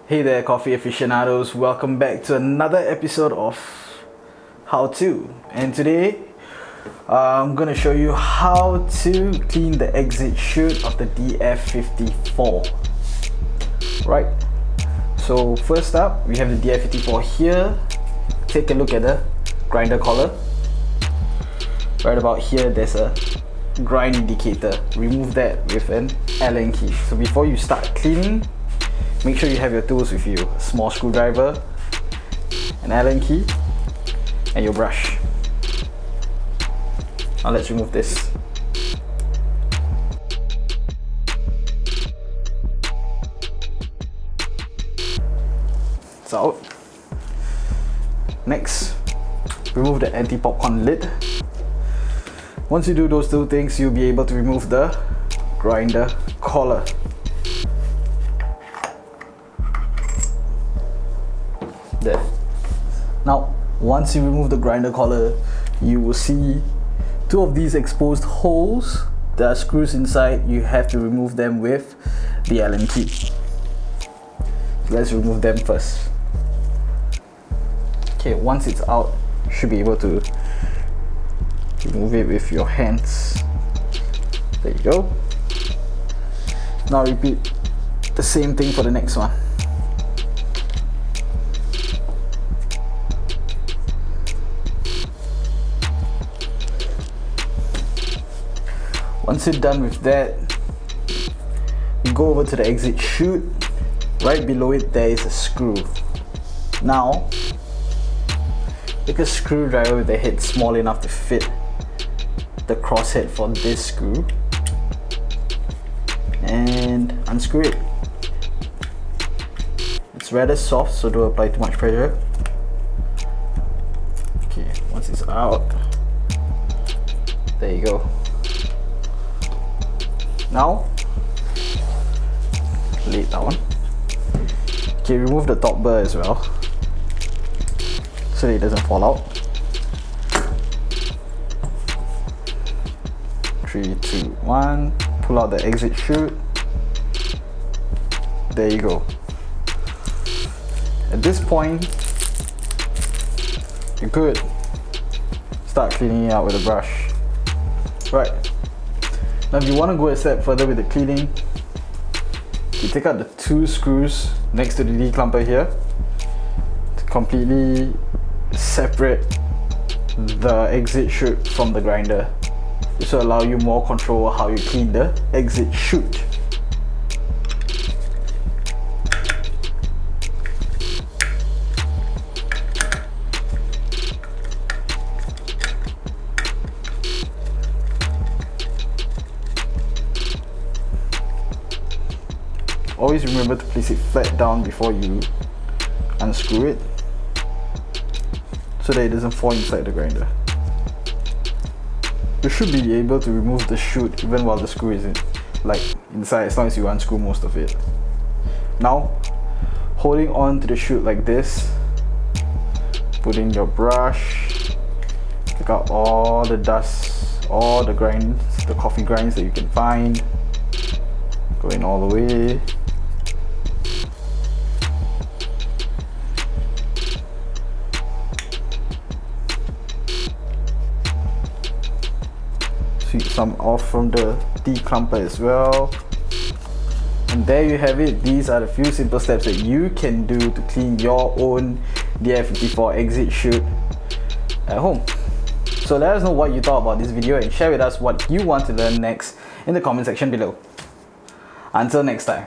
Hey there, coffee aficionados. Welcome back to another episode of How To. And today, I'm going to show you how to clean the exit chute of the DF54. Right. So first up, we have the DF54 here. Take a look at the grinder collar. Right about here, there's a grind indicator. Remove that with an Allen key. So before you start cleaning, make sure you have your tools with you. A small screwdriver, an Allen key, and your brush. Now let's remove this. It's out. Next, remove the anti-popcorn lid. Once you do those two things, you'll be able to remove the grinder collar. There. Now, once you remove the grinder collar, you will see two of these exposed holes. There are screws inside. You have to remove them with the Allen key. So let's remove them first. Okay, once it's out, you should be able to remove it with your hands. There you go. Now repeat the same thing for the next one. Once you're done with that, you go over to the exit chute. Right below it, there is a screw. Now, take a screwdriver with the head small enough to fit the crosshead for this screw and unscrew it. It's rather soft, so don't apply too much pressure. Okay, once it's out, there you go. Now, lay it down. Okay, remove the top burr as well, so that it doesn't fall out. 3, 2, 1. Pull out the exit chute. There you go. At this point, you're good. Start cleaning it out with a brush. Right. Now if you want to go a step further with the cleaning, you take out the two screws next to the declumper here to completely separate the exit chute from the grinder. This will allow you more control over how you clean the exit chute. Always remember to place it flat down before you unscrew it, so that it doesn't fall inside the grinder. You should be able to remove the chute even while the screw is inside, as long as you unscrew most of it. Now, holding on to the chute like this, put in your brush, take out all the dust, all the grinds, the coffee grinds that you can find, going all the way. Sweep some off from the declumper as well. And there you have it. These are the few simple steps that you can do to clean your own DF54 exit chute at home. So let us know what you thought about this video and share with us what you want to learn next in the comment section below. Until next time.